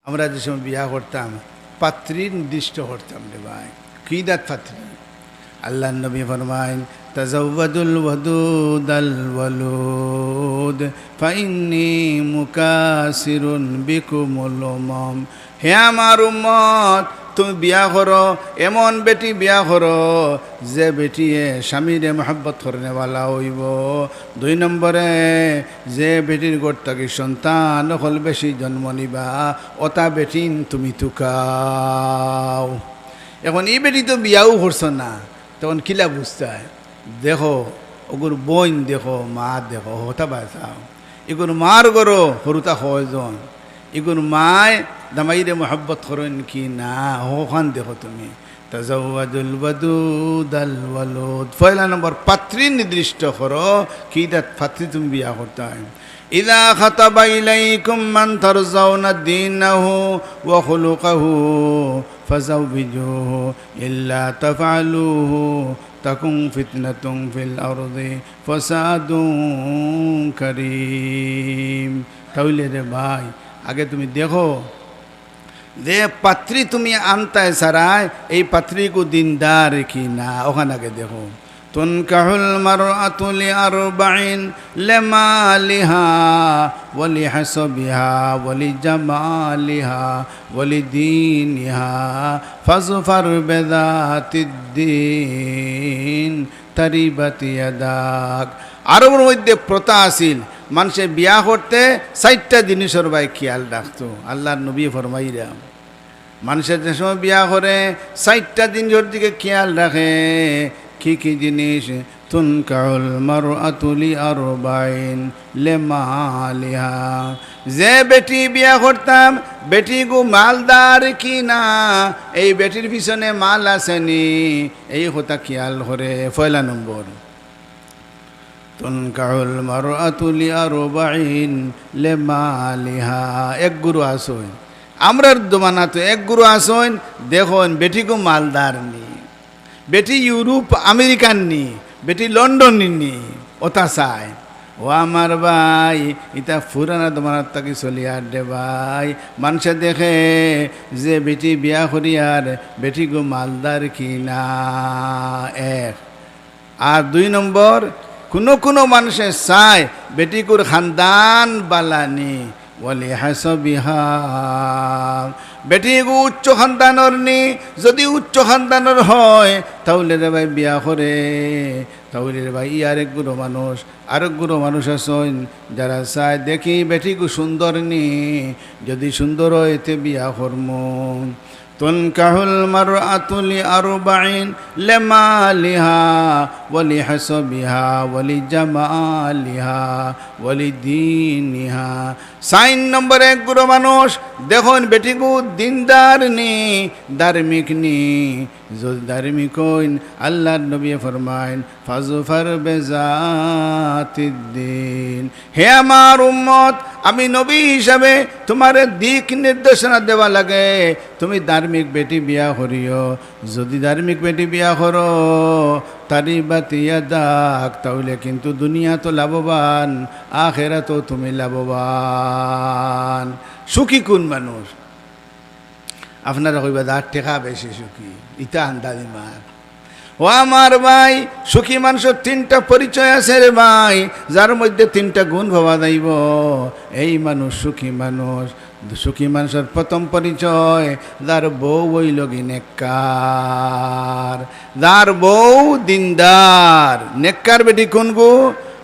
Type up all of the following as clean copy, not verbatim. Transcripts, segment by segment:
আমরা যে সময় বিয়া করতাম পাত্রী নির্দিষ্ট করতাম রে ভাই, কি দাঁত পাত্রী? আল্লাহ নবী ফরমাইন তাজাওয়াদুল ওয়াদুদাল ওয়ালুদ ফাইন্নী মুকাসিরুন বিকুমুল উমাম। হে আমার উম্মত, তুমি বিয়া করো, এমন বেটি বিয়া করো যে বেটিয়ে স্বামীরে মহব্বত করেনেওয়ালা হইব। 2 নম্বরে যে বেটির গোট থাকি সন্তান হল বেশি জন্ম নিবা, ওটা বেটিন তুমি তুকাও। এখন এই বেটি তো বিয়াও করছ না, তখন কিলা বুঝতে হয়? দেখো ওগুর বোন দেখো, মা দেখো, হতা বাঁচাও। এগুর মার গরো হরুতা হয়জন, এগুর মায় দামাইরে মহব্বত করেন কি না, ওখান দেখো তুমি। তাজাওয়াদুল ওয়াদুদাল ওয়ালুদ। পয়লা নম্বর পাত্রী নির্দিষ্ট করো, কি দাঁত পাত্রী তুমি বিয়া করতে হয়। ইযা খাতাবা ইলাইকুম মান তারজাউনা দীনাহু ওয়া খুলুকাহু ফাজাওবিজুহু ইল্লা তাফআলুহু তাকুন ফিতনাতুন ফিল আরদি ফাসাদুন কারীম। তাহলে রে ভাই, আগে তুমি দেখো যে পাত্রী তুমি আনতায় সারায় এই পাত্রী কো দিনদার কি না, ওখানে আগে দেখো। তুনকাহুল মারআতু লিআরবাইন লিমালিহা ওয়া লিহাসাবিহা ওয়া লিজামালিহা ওয়া লিদীনিহা ফাজফার বিযাতিদ্দীন তারিবাত ইয়াদাক। আরবের মধ্যে প্রথা আছিল, মানুষে বিয়া করতে 4টা জিনিসের ভাই খেয়াল রাখতো। আল্লাহর নবী ফরমাইরা মানুষের যে সময় বিয়া করে 4টা জিনিসের দিকে খেয়াল রাখে। কি কি জিনিস? তুনকাহুল মারআতু লিআরবাইন লিমালিহা। যে বেটি বিয়া করতাম বেটি গো মালদার কি না, এই বেটির পিছনে মাল আসেনি, এই কথা খেয়াল করে। পয়লা নম্বর তুনকাহুল মারআতু লিআরবাইন লিমালিহা। এক গুরু আসইন, আমরার দমানা তো এক গুরু আসইন, দেখুন বেটি গো মালদার নি, বেটি ইউরোপ আমেরিকান নি, বেটি লন্ডন নি, ওটা চায়। ও আমার ভাই, এটা পুরানা দমানার তাকে চলিয়ার দে ভাই। মানুষে দেখে যে বেটি বিয়া করিয়ার বেটি গো মালদার কি না, এক। আর 2 নম্বর, কোনো মানুষে চায় বেটিকুর খানদান বালানি ওয়ালি হাসাবিহা। বেটি উচ্চ খানদানর নি, যদি উচ্চ খানদানর হয় তাহলে রে ভাই বিয়া করে। তাহলে রে ভাই আরেক গুরু মানুষ, আরেক গুরু মানুষ আছেন যারা চায় দেখি বেটিকু সুন্দর নি, যদি সুন্দর হয় এতে বিয়া করমু। তুনকাহুল মারআতু লিআরবাইন লিমালিহা ওয়া লিহাসাবিহা ওয়া লিজামালিহা ওয়া লিদীনিহা। 4 নম্বরে এক গুরু মানুষ দেখুন বেটিকু দিনদার নি, ধার্মিক নি। যদি ধার্মিক হইন আল্লাহর নবী ফরমাইন ফাজফার বিযাতিদ্দীন। হে আমার উম্মত, আমি নবী হিসাবে তোমার দিক নির্দেশনা দেওয়া লাগে। তুমি ধার্মিক বেটি বিয়া করিও, যদি ধার্মিক বেটি বিয়া করো তারিবাত ইয়াদাক, তাহলে কিন্তু দুনিয়া তো লাভবান, আখিরাতও তুমি লাভবান। সুখী কোন মানুষ? আপনারা কইবা যার টেকা বেশি সুখী, ইটা আন্দাজি মার। ও আমার ভাই, সুখী মানুষের 3টা পরিচয় আছে রে ভাই, যার মধ্যে 3টা গুণ ভাবা যাইব, এই মানুষ সুখী মানুষ। সুখী মানুষের প্রথম পরিচয়, যার বউ হইল গি নেককার, যার বউ দিনদার। নেককার বেটি কোন গো?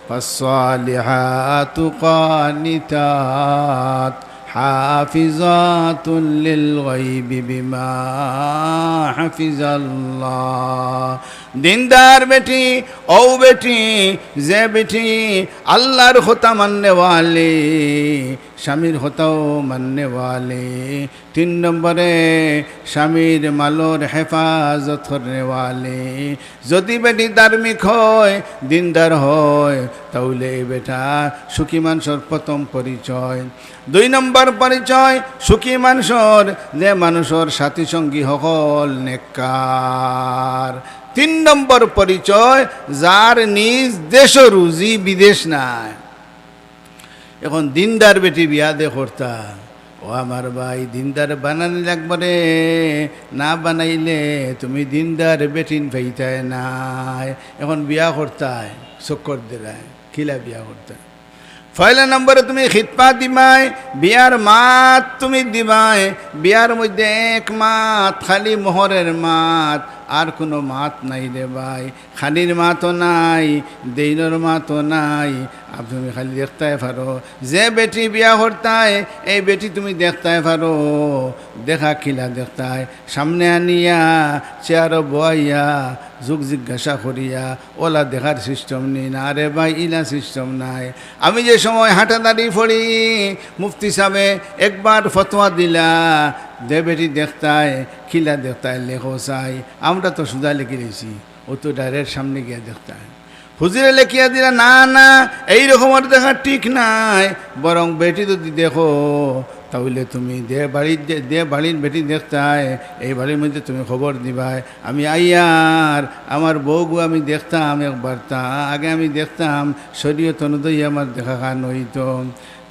ফাসসালিহাতু কানিতাত হাফিজাতুল লিল গায়বি বিমা হাফিজাল্লাহ। দিনদার বেটি ও বেটি, যে বেটি আল্লাহর কথা মাননে ওয়ালি, স্বামীর কথাও মাননে ওয়ালি। 3 নম্বরে স্বামীর মালোর হেফাজত করনে ওয়ালি। যদি বেটি ধার্মিক হয়, দিনদার হয়, তাহলে বেটা সুখী মানুষের প্রথম পরিচয়। 2 নম্বর পরিচয় সুখী মানুষের, যে মানুষের সাথী সঙ্গী সকল নেককার। 3 নম্বর পরিচয়, যার নিজ দেশ রুজি বিদেশ নাই। এখন দিনদার বেটি বিয়া দে করতা, ও ও আমার ভাই দিনদার বানানি লাগবে রে, না বানাইলে তুমি দিনদার বেটিন পাইতায় নাই। এখন বিয়া করতায় চক্কর দিলায়, খিলা বিয়া করতায়। পয়লা নম্বরে তুমি খিতপা দিবাই, বিয়ার মাত তুমি দিবাই। বিয়ার মধ্যে এক মাত খালি মোহরের মাত, আর কোনো মাত নাই রে ভাই। খালির মাতও নাই, দেইনর মাতও নাই। আর তুমি খালি দেখতে পারো যে বেটি বিয়া করতায়, এই বেটি তুমি দেখতে পারো। দেখা খিলা দেখতায় সামনে আনিয়া চেয়ারও বয়াইয়া যুগ জিজ্ঞাসা করিয়া ওলা দেখার সিস্টেম নেই না রে ভাই, ইলা সিস্টেম নাই। আমি যে সময় হাঁটাদাড়ি পড়ি, মুফতি সাহেবে একবার ফতোয়া দিলা, যে বেটি দেখতায় খিলা দেখতায় লেখো চাই। আমরা তো সুদা লিখে দিয়েছি, ও তো ডাইরেক্ট সামনে গিয়ে দেখতায়। হুজুরে লেখিয়া দিলা না না এই রকমের দেখা ঠিক নাই, বরং বেটি যদি দেখো তাহলে তুমি বাড়ির বেটি দেখতায়, এই বাড়ির মধ্যে তুমি খবর দিবাই। আমি আইয়ার আমার বউগু আমি দেখতাম একবার, তা আগে আমি দেখতাম শরীয়ত অনুযায়ী আমার দেখা খান হইতো।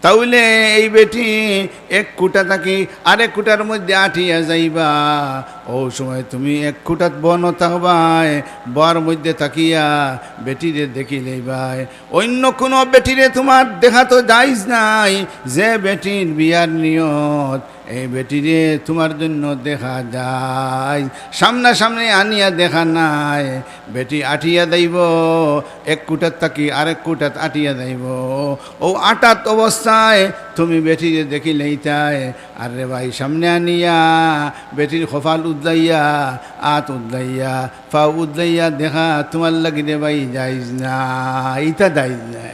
তাহলে এই বেটি এক কুটা থাকি আরেক কুটার মধ্যে আঠিয়া যাইবা, ও সময় তুমি এক কুটাত বন থাকবাই, বর মধ্যে থাকিয়া বেটিরে দেখি লইবাই। অন্য কোনো বেটিরে তোমার দেখা তো যাইজ নাই, যে বেটির বিয়ার নিয়ত এই বেটিরে তোমার জন্য দেখা যায়, সামনাসামনি আনিয়া দেখা নাই। বেটি আঠিয়া দেব, এক কুটাত থাকি আরেক কুটাত আঠিয়া দেব, ও আটাত অবস্থায় তুমি বেটিরে দেখি লইতায়। আর রে ভাই সামনে আনিয়া বেটির কপাল উদলাইয়া, আত উদলাইয়া, পা উদলাইয়া দেখা তোমার লাগি রে ভাই যাইজ না, ইটা যাইজ না।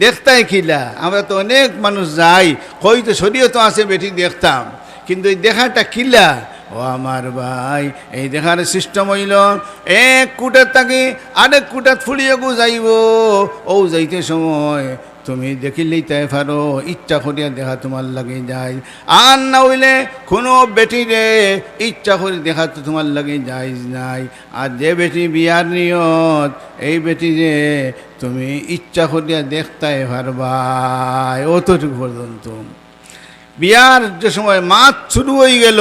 দেখতাই খিলা আমরা তো অনেক মানুষ যাই, হয়তো শরীয়ত আছে বেটি দেখতাম, কিন্তু এই দেখাটা খিলা। ও আমার ভাই এই দেখার সিস্টেম হইল এক কুটার তাকে আরেক কুটাত ফুলিয়ে গু যাইব, ও যাইতে সময় তুমি দেখিলেই তাই পারো, ইচ্ছা করিয়া দেখা তোমার লাগে যায়। আর না হইলে কোনো বেটিরে ইচ্ছা করে দেখা তো তোমার লাগে যায় নাই। আর যে বেটি বিয়ার নিয়ত এই বেটিরে তুমি ইচ্ছা করিয়া দেখতে পারবাই, অতটুকু পর্যন্ত। বিয়ার যে সময় মাত শুরু হয়ে গেল,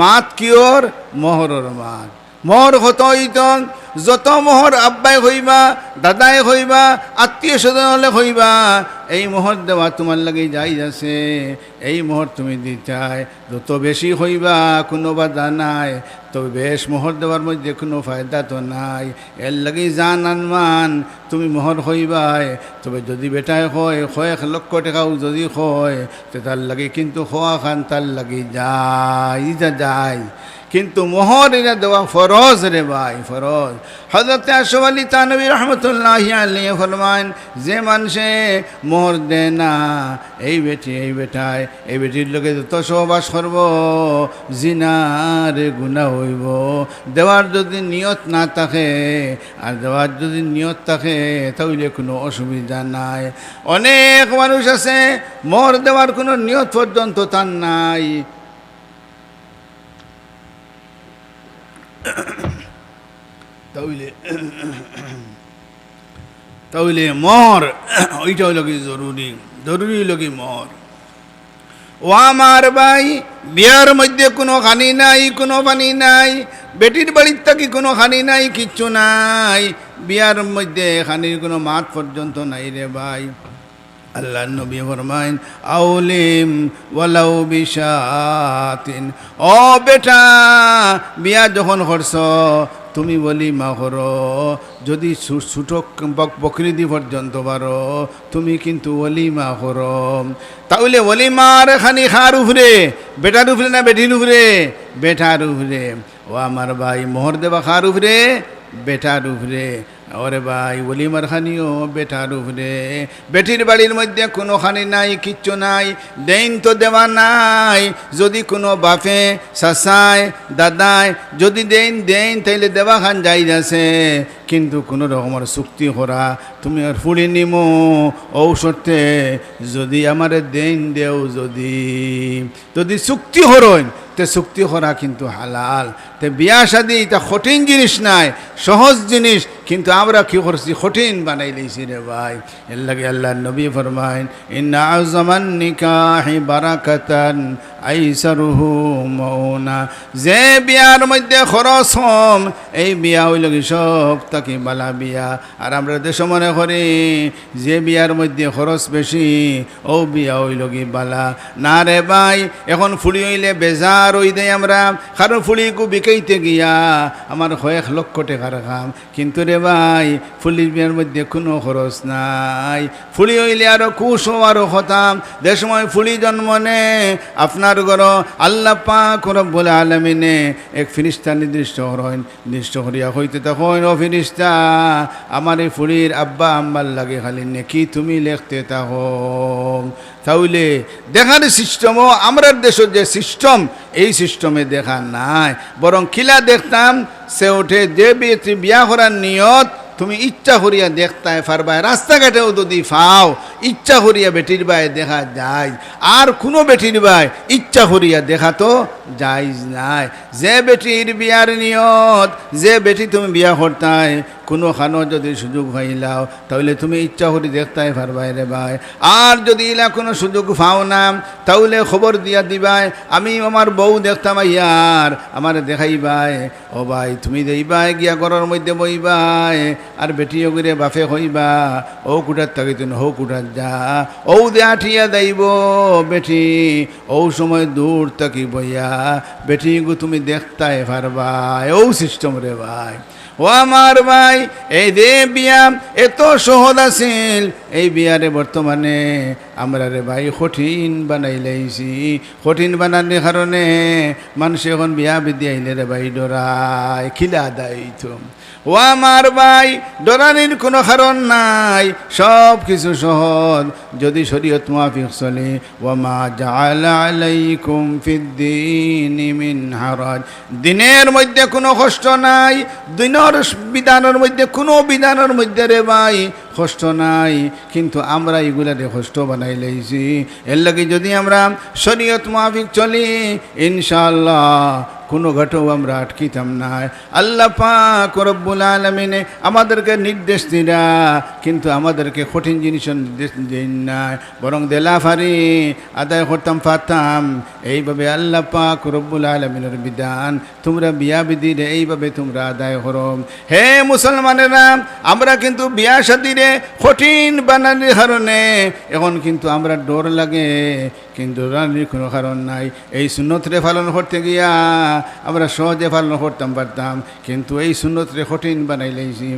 মাত কি ওর মোহরের মাত। মোহর হত হইত, যত মোহর আব্বাই হইবা, দাদাই হইবা, আত্মীয় স্বজন হলে হইবা, এই মোহর দেওয়া তোমার লাগে যাই আছে। এই মোহর তুমি দিতাই, যত বেশি হইবা কোনো বাধা নাই, তবে বেশ মোহর দেওয়ার মধ্যে কোনো ফায়দা তো নাই। এর লাগি জান আনমান তুমি মোহর হইবাই। তবে যদি বেটায় হয় 1 লক্ষ টাকাও যদি হয়, তো তার লাগে কিন্তু খোয়া খান তার লাগে যায়, কিন্তু মোহর এরা দেওয়া ফরজ রে ভাই, ফরজ। হযরত আশরাফ আলী থানভী রহমতুল্লাহি আলাইহি ফরমান, যে মানুষে মোহর দেয় না এই বেটায় এই বেটির লোকে যত সহবাস করব জিনার গুনাহ হইব। দেওয়ার যদি নিয়ত না থাকে, আর দেওয়ার যদি নিয়ত থাকে তাহলে কোনো অসুবিধা নাই। অনেক মানুষ আছে মোহর দেওয়ার কোনো নিয়ত পর্যন্ত তার নাই, তাহলে মোহর ওইটা হইল কি জরুরি হইল কি মোহর। ও আমার ভাই বিয়ার মধ্যে কোনো খানি নাই, কোনো পানি নাই, বেটির বাড়ির থাকি কোনো খানি নাই, কিচ্ছু নাই। বিয়ার মধ্যে খানির কোনো মাত পর্যন্ত নাই রে ভাই। আল্লাহ নবী ফরমাইন আউলিম ওয়ালাউ বিশাতিন, ও বেটা বিয়া যখন করছ তুমি ওলিমা করো, যদি ছুটক বকরিদি পর্যন্ত পারো তুমি কিন্তু ওলিমা করো। তাহলে ওলিমার খানি খার উপরে, বেটার উপরে না বেটির উপরে? বেটার উপরে। ও আমার ভাই মোহর দেবা খার উপরে? বেটার উপরে। ওরে ভাই ওলিমার খানিও বেটার উপরে। বেটির বাড়ির মধ্যে কোনো খানি নাই, কিচ্ছু নাই, দেন তো দেওয়া নাই। যদি কোনো বাপে চাচায় দাদায় যদি দেন তাইলে দেওয়া খান যাই আছে, কিন্তু কোনো রকমের চুক্তি করা তুমি আর ফুলি নিমো ঔষধে যদি আমারে দেন দেও যদি যদি চুক্তি হরইন তে চুক্তি করা কিন্তু হালাল তে বিয়া শাদি এটা কঠিন জিনিস নাই সহজ জিনিস কিন্তু আমরা কি করছি কঠিন বানাই লইছি রে ভাই এর লাগে আল্লাহর নবী ফরমাইন ইন্না আযমান নিকাহি বারাকাতান আইসারুহু মাউনা যে বিয়ার মধ্যে খরচ হম এই বিয়া হইল কি সব তাকে বালা বিয়া আর আমরা দেশ মনে করি যে বিয়ার মধ্যে খরচ বেশি ও বিয়া হইল কি বালা না রে ভাই এখন ফুলি হইলে বেজার হই দেয় আমরা কারণ ফুলিকু বিকাইতে গিয়া আমার কয়েক লক্ষ টাকার কাম কিন্তু রে ভাই ফুলির বিয়ার মধ্যে কোনো খরচ নাই ফুলি হইলে আরো কুশ আরো হতাম যে সময় ফুলি জন্ম নে আপনার ঘর আল্লাহ পাক রব্বুল আলামিনে এক ফিরিস্তা নির্দিষ্ট করেন নির্দিষ্ট করিয়া হইতে তখন ও ফিরিস্তা আমার এই ফুলির আব্বা আম্মার লাগে খালি নেকি তুমি লিখতে থাকো তাহলে দেখার সিস্টেমও আমরা দেশের যে সিস্টেম এই সিস্টেমে দেখা নাই বরং কিলা দেখতাম সে ওঠে যে বিয়া করার নিয়ত তুমি ইচ্ছা করিয়া দেখতে পারবা রাস্তাঘাটেও যদি ফাও ইচ্ছা করিয়া বেটির বাই দেখা যায় আর কোনো বেটির বাই ইচ্ছা করিয়া দেখা তো যাইজ নাই যে বেটির বিয়ার নিয়ত যে বেটি তুমি বিয়া করতায় কোনো খানো যদি সুযোগ পাইলাও তাহলে তুমি ইচ্ছা করি দেখতে পারবাই রে ভাই আর যদি ইলা কোনো সুযোগ পাও না তাহলে খবর দিয়া দিবাই আমি আমার বউ দেখতাম ইয়ার আমার দেখাইবাই ও ভাই তুমি দেইবাই গিয়া ঘরের মধ্যে বইবাই আর বেটিও করে বাফে হইবা ও কুটার থাকি তুমি হো কুটার যা ও দেয়া ঠিয়া দেইব বেটি ও সময় দূর থাকি বইয়া বেটি গো তুমি দেখতে পারবা ও সিস্টেম রে ভাই ও আমার ভাই এই দে বিয়া এত সহজ আছিল এই বিয়ারে বর্তমানে আমরা রে ভাই কঠিন বানাই লাইছি কঠিন বানানোর কারণে মানুষ এখন বিয়া বিদি আইলে রে ভাই ডরায় খিলা দায়িত্ব ও আমার ভাই ডরানির কোনো কারণ নাই সব কিছু সহজ যদি শরীয়ত মুআফিক চলে ওয়ামা জাআলা আলাইকুম ফিদ্দীনি মিন হারাজ দিনের মধ্যে কোনো কষ্ট নাই দিনের বিধানের মধ্যে কোনো বিধানের মধ্যে রে ভাই কষ্ট নাই কিন্তু আমরা এগুলারে কষ্ট বানাই লাইছি এর লাগে যদি আমরা শরীয়ত মুআফিক চলি ইনশাআল্লাহ কোনো ঘাটেও আমরা আটকিতাম না আল্লাহ পাক রব্বুল আলামিনে আমাদেরকে নির্দেশ দিরা কিন্তু আমাদেরকে কঠিন জিনিস নির্দেশ দেন না বরং দেলাফারি আদায় করতাম পারতাম এইভাবে আল্লাহ পাক রব্বুল আলামিনের বিধান তোমরা বিয়া বিধিরে এইভাবে তোমরা আদায় করো হে মুসলমানেরা আমরা কিন্তু বিয়া শাদিরে কঠিন বানানোর কারণে এখন কিন্তু আমরা ডর লাগে কিন্তু ডরানোর কোনো কারণ নাই এই সুন্নতরে পালন করতে গিয়া আমরা সহজে পালন করতাম পারতাম কিন্তু এই সুন্নতরে কঠিন বানাই লাইছি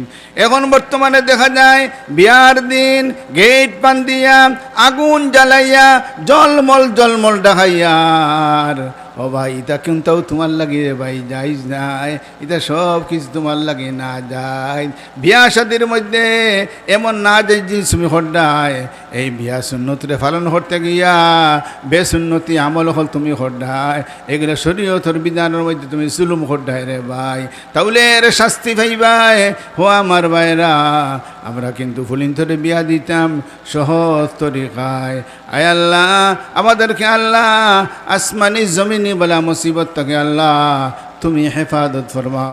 এখন বর্তমানে দেখা যায় বিয়ার দিন গেট পান দিয়া আগুন জ্বালাইয়া জলমল দেখাইয়ার ও ভাই এটা কিন্তু তোমার লাগে ভাই যাইজ নাই এটা সব কিছু তোমার লাগে না যায় বিয়া শাদির মধ্যে এমন না যাই জিনিস তুমি হড্ডায় এই বিয়া সুন্নতরে পালন করতে গিয়া বেসুন্নতি আমল হল তুমি হড্ডায় এগুলো শরীয়তের বিধানের মধ্যে তুমি জুলুম হড্ডায় রে ভাই তাহলে এর শাস্তি ভাইবাই হো আমার ভাইরা আমরা কিন্তু ফুলিন্তরে বিয়া দিতাম সহজ তরিকায় আয় আল্লাহ আমাদেরকে আল্লাহ আসমানি জমিনি বলা মুসিবত থেকে আল্লাহ তুমি হেফাজত ফরমা।